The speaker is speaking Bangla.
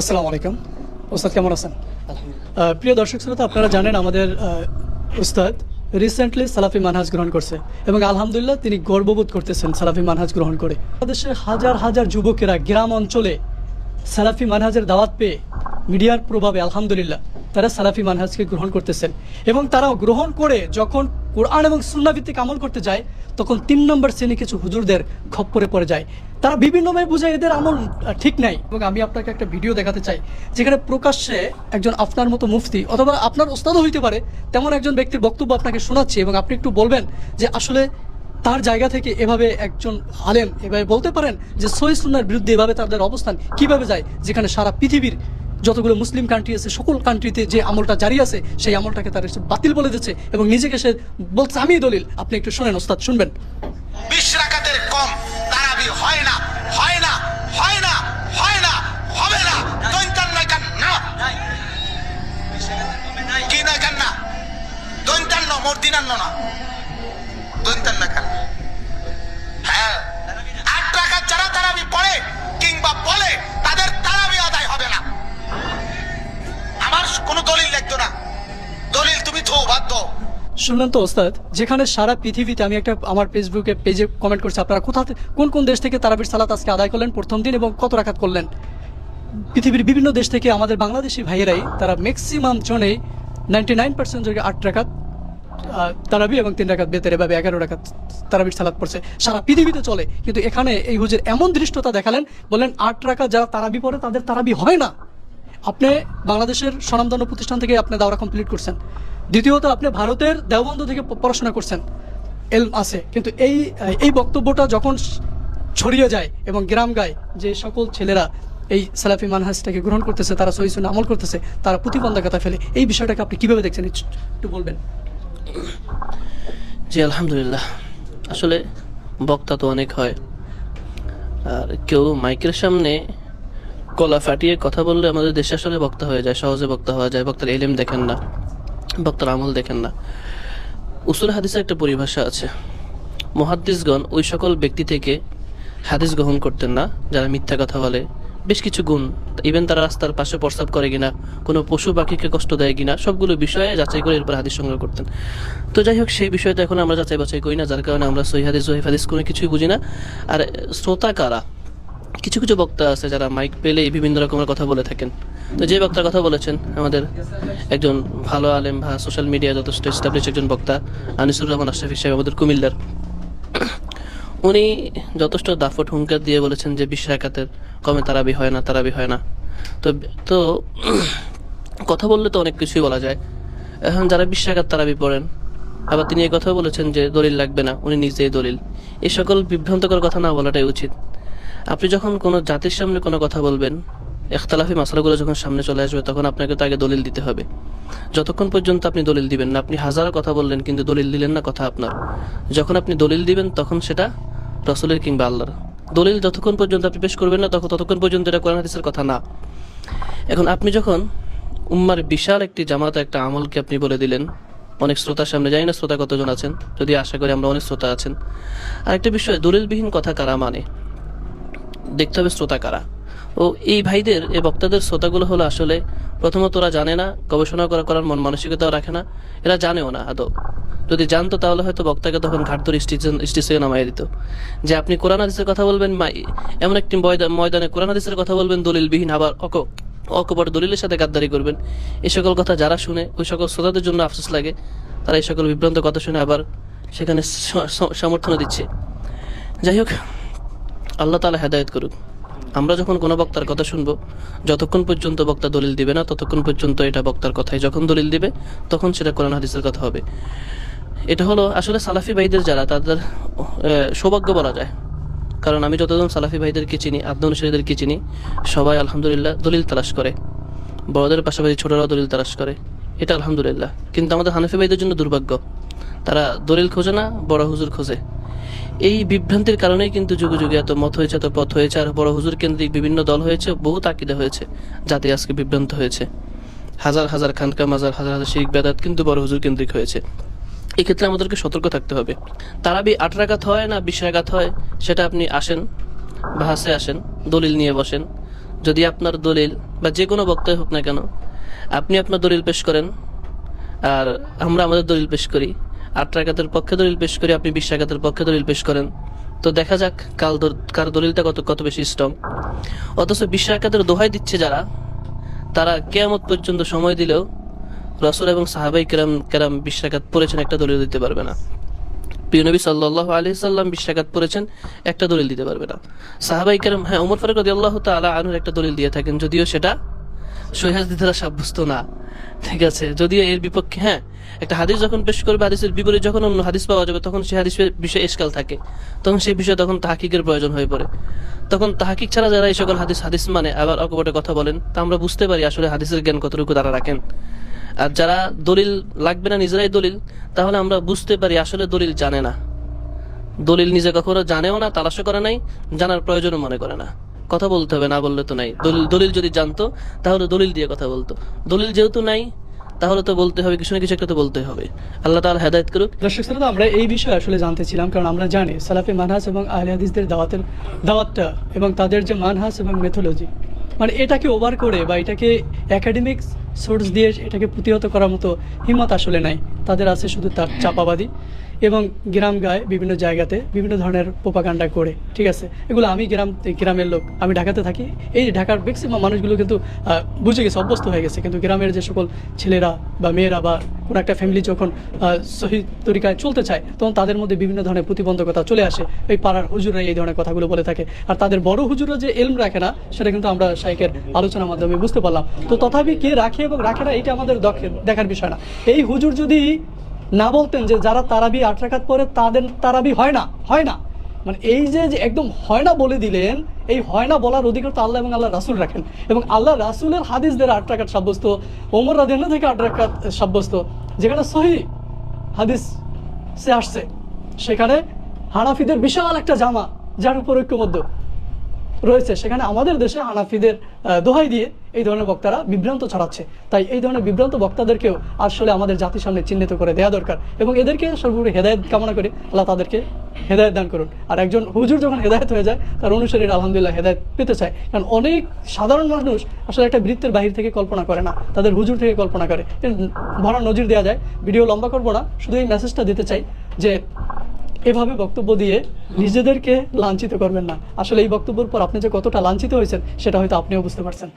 আসসালামু আলাইকুম। ওস্তাদ কেমন আছেন? প্রিয় দর্শক শ্রোতা, আপনারা জানেন আমাদের উস্তাদ রিসেন্টলি সালাফি মানহাজ গ্রহণ করছে এবং আলহামদুলিল্লাহ তিনি গর্ববোধ করতেছেন সালাফি মানহাজ গ্রহণ করে। বাংলাদেশের হাজার হাজার যুবকেরা গ্রাম অঞ্চলে সালাফি মানহাজের দাওয়াত পেয়ে মিডিয়ার প্রভাবে আলহামদুলিল্লাহ তারা সালাফি মানহাজকে গ্রহণ করতেছেন এবং তারা গ্রহণ করে যখন কোরআন এবং সুন্নাহ ভিত্তিক আমল করতে যায় তখন ৩ নম্বর শ্রেণী কিছু হুজুরদের খপ্পরে পড়ে যায়। তারা বিভিন্নভাবে বোঝায় এদের আমল ঠিক নাই। এবং আমি আপনাকে একটা ভিডিও দেখাতে চাই যেখানে প্রকাশ্যে একজন আপনার মতো মুফতি অথবা আপনার ওস্তাদও হইতে পারে তেমন একজন ব্যক্তির বক্তব্য আপনাকে শোনাচ্ছি এবং আপনি একটু বলবেন যে আসলে তার জায়গা থেকে এভাবে একজন আলেম এভাবে বলতে পারেন যে সহিহ সুন্নাহর বিরুদ্ধে এভাবে তাদের অবস্থান কিভাবে যায়, যেখানে সারা পৃথিবীর যতগুলো মুসলিম কান্ট্রি আছে সকল কান্ট্রিতে যে আমলটা জারি আছে সেই আমলটাকে তারা বাতিল বলে দিচ্ছে এবং নিজেকে সে বলছে আমি দলিল। আপনি একটু শোনেন ওস্তাদ, শুনবেন। 20 রাকাতের কম তারাবি হয় না, হয় না, হয় না, হয় না, হবে না। দৈন্তান নয় কান না, কি নয় কান না, দৈন্তান ন মর্দিনান্ন না, দৈন্তান নয় কান। হ্যাঁ, 8 রাকাত যারা তারাবি পড়ে কিংবা বলে তাদের তারাবি আদায় হবে না। আমার কোনো দলিল লাগতো না, দলিল তুমি থো বাদ দাও। শুনলেন তো ওস্তাদ, যেখানে সারা পৃথিবীতে আমি একটা আমার ফেসবুকে পেজে কমেন্ট করছি আপনারা কোন কোন দেশ থেকে তারাবির সালাত আজকে আদায় করলেন প্রথম দিন এবং কত রাকাত করলেন। পৃথিবীর বিভিন্ন দেশ থেকে আমাদের বাংলাদেশি ভাইয়েরাই তারা ম্যাক্সিমাম জনেই 99% জনকে 8 রাকাত তারাবি এবং 3 রাকাত বেতের এভাবে 11 রাকাত তারাবির সালাত পড়ছে, সারা পৃথিবীতে চলে। কিন্তু এখানে এই হুজুর এমন দৃষ্টতা দেখালেন, বললেন 8 রাকাত যারা তারাবি পড়ে তাদের তারাবি হয় না। আপনি বাংলাদেশের স্বনামধন্য প্রতিষ্ঠান থেকে আপনি দাওরা কমপ্লিট করছেন, দ্বিতীয়ত আপনি ভারতের দেওবন্দ থেকে পড়াশোনা করছেন, এলম আছে। কিন্তু এই বক্তব্যটা যখন ছড়িয়ে যায় এবং গ্রাম গায় যে সকল ছেলেরা এই সালাফি মানহাজটাকে গ্রহণ করতেছে, তারা সহিহ সুন্নাহ আমল করতেছে, তারা প্রতিবন্ধকতা ফেলে, এই বিষয়টাকে আপনি কিভাবে দেখছেন একটু বলবেন? জি আলহামদুলিল্লাহ, আসলে বক্তা তো অনেক হয়, আর কেউ মাইকের সামনে গলা ফাটিয়ে কথা বললে আমাদের দেশে আসলে বক্তা হয়ে যায়, সহজে বক্তা হওয়া যায়। বক্তার এলেম দেখেন না, বক্তার আমল দেখেন না। উসুল হাদিসের একটা পরিভাষা আছে, মুহাদ্দিসগণ ওই সকল ব্যক্তি থেকে হাদিস গ্রহণ করতেন না যারা মিথ্যা কথা বলে, বেশ কিছু গুণ, ইভেন তারা রাস্তার পাশে প্রস্রাব করে কিনা, কোনো পশু পাখিকে কষ্ট দেয় কিনা, সবগুলো বিষয়ে যাচাই করে এরপর হাদিস সংগ্রহ করতেন। তো যাই হোক, সেই বিষয়টা এখন আমরা যাচাই বাছাই করি না, যার কারণে আমরা সহিহ হাদিস জয়ীফ হাদিস কোনো কিছুই বুঝি না। আর শ্রোতা কারা, কিছু কিছু বক্তা আছে যারা মাইক পেলে বিভিন্ন রকমের কথা বলে থাকেন। তো যে বক্তার কথা বলেছেন, আমাদের একজন ভালো আলেম বা সোশ্যাল মিডিয়া যথেষ্ট এস্টাবলিশ একজন বক্তা আনিসুর রহমান আশরাফি সাহেব, আমাদের কুমিল্লার, উনি যথেষ্ট দাফট হুঙ্কার দিয়ে বলেছেন যে 20 রাকাতের কমে তারাবি হয় না, তারাবি হয় না। তো কথা বললে তো অনেক কিছুই বলা যায়। এখন যারা 20 রাকাত তারাবি পড়েন, আবার তিনি এই কথা বলেছেন যে দলিল লাগবে না, উনি নিজেই দলিল। এই সকল বিভ্রান্তকর কথা না বলাটাই উচিত। আপনি যখন কোনো জাতির সামনে কোনো কথা বলবেন, ইখতিলাফি মাসলাগুলো যখন সামনে চলে আসবে, তখন আপনাকে তো আগে দলিল দিতে হবে। যতক্ষণ পর্যন্ত আপনি দলিল দিবেন না, আপনি হাজারো কথা বললেন কিন্তু দলিল দিলেন না, কথা আপনার। যখন আপনি দলিল দিবেন তখন সেটা রাসূলের কিংবা আল্লাহর দলিল। যতক্ষণ পর্যন্ত আপনি পেশ করবেন না ততক্ষণ পর্যন্ত এটা কোরআন হাদিসের কথা না। এখন আপনি যখন উম্মার বিশাল একটি জামাত একটা আমলকে আপনি বলে দিলেন অনেক শ্রোতার সামনে, জানি না শ্রোতা কতজন আছেন, যদি আশা করি আমরা অনেক শ্রোতা আছেন। আরেকটা বিষয়, দলিলবিহীন কথা কারা মানে, দেখতে হবে শ্রোতা কারা। ও এই ভাইদের, এই বক্তাদের শ্রোতাগুলো হলো আসলে প্রথমত ওরা জানে না, গবেষণা করার মন মানসিকতাও রাখে না, এরা জানেও না আদৌ। যদি জানতো তাহলে হয়তো বক্তাকে তখন ঘাট ধরে স্টেজে নামাই দিত যে আপনি কোরআন হাদিসের কথা বলবেন, এমন একটি ময়দানে কোরআন হাদিসের কথা বলবেন দলিলবিহীন, আবার অকপট দলিলের সাথে গাদ্দারি করবেন। এই সকল কথা যারা শুনে, ওই সকল শ্রোতাদের জন্য আফসোস লাগে, তারা এই সকল বিভ্রান্ত কথা শুনে আবার সেখানে সমর্থন দিচ্ছে। যাই হোক, আল্লাহ তাআলা হেদায়েত করুক। আমরা যখন কোনো বক্তার কথা শুনবো, যতক্ষণ পর্যন্ত বক্তা দলিল দিবে না ততক্ষণ পর্যন্ত এটা বক্তার কথাই, যখন দলিল দিবে তখন সেটা কোরআন হাদিসের কথা হবে। এটা হলো আসলে সালাফি ভাইদের যারা, তাদের সৌভাগ্য বলা যায়। কারণ আমি যতজন সালাফি ভাইদেরকে চিনি, আদনান অনুসারীদেরকে চিনি, সবাই আলহামদুলিল্লাহ দলিল তালাশ করে, বড়দের পাশাপাশি ছোটরাও দলিল তালাশ করে, এটা আলহামদুলিল্লাহ। কিন্তু আমাদের হানাফি ভাইদের জন্য দুর্ভাগ্য, তারা দলিল খোঁজে না, বড় হুজুর খোঁজে। এই বিভ্রান্তির কারণেই কিন্তু যুগে যুগে এত মত হয়েছে, এত পথ হয়েছে, আর বড় হুজুর কেন্দ্রিক বিভিন্ন দল হয়েছে, বহু তাকিদা হয়েছে, যাতে আজকে বিভ্রান্ত হয়েছে। হাজার হাজার খানকা মাজার, হাজার হাজার শিরক বেদাত কিন্তু বড় হুজুর কেন্দ্রিক হয়েছে। এক্ষেত্রে আমাদেরকে সতর্ক থাকতে হবে। তারাবি 8 রাকাত হয় না 20 রাকাত হয়, সেটা আপনি আসেন, বাহাসে আসেন, দলিল নিয়ে বসেন, যদি আপনার দলিল বা যে কোনো বক্তাই হোক না কেন, আপনি আপনার দলিল পেশ করেন আর আমরা আমাদের দলিল পেশ করি, 8 রাকাতের পক্ষে দলিল পেশ করি, আপনি 20 রাকাতের পক্ষে দলিল পেশ করেন, তো দেখা যাক কার দলিলটা কত বেশি স্ট্রং। অথচ 20 রাকাতের দোহাই দিচ্ছে যারা, তারা কিয়ামত পর্যন্ত সময় দিলেও রাসূল এবং সাহাবাই কেরাম 20 রাকাত পড়েছেন একটা দলিল দিতে পারবে না। প্রিয় নবী সাল্লাল্লাহু আলাইহি সাল্লাম 20 রাকাত পড়েছেন, একটা দলিল দিতে পারবে না। সাহাবাই কেরাম, হ্যাঁ, ওমর ফারুক রাদিয়াল্লাহু তাআলা আনহুর একটা দলিল দিয়ে থাকেন, যদিও সেটা সহিহ হাদিস দ্বারা সাব্যস্ত না, ঠিক আছে, যদিও এর বিপক্ষে, হ্যাঁ, একটা হাদিস যখন পেশ করবে, হাদিসের বিপরীত যখন অন্য হাদিস পাওয়া যাবে, তখন সেই হাদিসের বিষয়ে ইশকাল থাকে, তখন সেই বিষয়ে তখন তাহকিকের প্রয়োজন হয়ে পড়ে। তখন তাহকিক ছাড়া যারা এই সকল হাদিস মানে আবার অকপটে কথা বলেন, তা আমরা বুঝতে পারি আসলে হাদিসের জ্ঞান কতটুকু তারা রাখেন। আর যারা দলিল লাগবে না, নিজেরাই দলিল, তাহলে আমরা বুঝতে পারি আসলে দলিল জানে না, দলিল নিজে কখনো জানেও না, তালাশও করে নাই, জানার প্রয়োজনও মনে করে না। কথা বলতে হবে, না বললে তো নাই। দলিল যদি জানতো তাহলে দলিল দিয়ে কথা বলতো, দলিল যেহেতু নাই তাহলে তো বলতে হবে, কিছু না কিছু একটা তো বলতে হবে। আল্লাহ তাআলা হেদায়েত করুক। দর্শক শ্রোতা, আমরা এই বিষয়ে আসলে জানতেছিলাম, কারণ আমরা জানি সালাফি মানহাজ এবং আহলে হাদিসদের দাওয়াতটা এবং তাদের যে মানহাজ এবং মেথোলজি, মানে এটাকে ওভার করে বা এটাকে একাডেমিক সোর্স দিয়ে এটাকে প্রতিহত করার মতো হিম্মত আসলে নাই তাদের। আছে শুধু তার চাপাবাদী এবং গ্রাম গায়ে বিভিন্ন জায়গাতে বিভিন্ন ধরনের প্রোপাগান্ডা করে, ঠিক আছে। এগুলো আমি গ্রামের লোক, আমি ঢাকাতে থাকি, এই ঢাকার ম্যাক্সিমাম মানুষগুলো কিন্তু বুঝে গেছে, অভ্যস্ত হয়ে গেছে। কিন্তু গ্রামের যে সকল ছেলেরা বা মেয়েরা বা কোনো একটা ফ্যামিলি যখন সহি তরিকায় চলতে চায়, তখন তাদের মধ্যে বিভিন্ন ধরনের প্রতিবন্ধকতা চলে আসে। এই পাড়ার হুজুররা এই ধরনের কথাগুলো বলে থাকে, আর তাদের বড় হুজুররা যে এলম রাখে না, সেটা কিন্তু আমরা শাইখের আলোচনার মাধ্যমে বুঝতে পারলাম। তো তথাপি কে রাখে এবং রাখে না, এটা আমাদের দেখার বিষয় না। এই হুজুর যদি না বলতেন যে যারা তারাবি 8 রাকাত পরে তাদের তারাবি হয় না, মানে এই যে একদম হয় না বলে দিলেন, এই হয় না বলার অধিকার তো আল্লাহ এবং আল্লাহ রাসূল রাখেন, এবং আল্লাহ রাসূলের হাদিস দ্বারা 8 রাকাত সাব্যস্ত, ওমর রাদিয়াল্লাহু থেকে 8 রাকাত সাব্যস্ত, যেখানে সহিহ হাদিস সে আসছে, সেখানে হানাফিদের বিশাল একটা জামা যার উপর ঐক্যবদ্ধ রয়েছে, সেখানে আমাদের দেশে হানাফিদের দোহাই দিয়ে এই ধরনের বক্তারা বিভ্রান্ত ছড়াচ্ছে। তাই এই ধরনের বিভ্রান্ত বক্তাদেরকেও আসলে আমাদের জাতির সামনে চিহ্নিত করে দেওয়া দরকার, এবং এদেরকে সর্বোপরি হেদায়েত কামনা করে আল্লাহ তাদেরকে হেদায়েত দান করুন। আর একজন হুজুর যখন হেদায়েত হয়ে যায়, তার অনুসারীরা আলহামদুলিল্লাহ হেদায়েত পেতে চায়, কারণ অনেক সাধারণ মানুষ আসলে একটা বৃত্তের বাহির থেকে কল্পনা করে না, তাদের হুজুর থেকে কল্পনা করে। ভরা নজির দেওয়া যায়, ভিডিও লম্বা করবো না, শুধু এই মেসেজটা দিতে চাই যে এভাবে বক্তব্য দিয়ে নিজেদেরকে লাঞ্ছিত করবেন না। আসলে এই বক্তব্যের পর আপনি যে কতটা লাঞ্ছিত হয়েছেন সেটা হয়তো আপনিও বুঝতে পারছেন।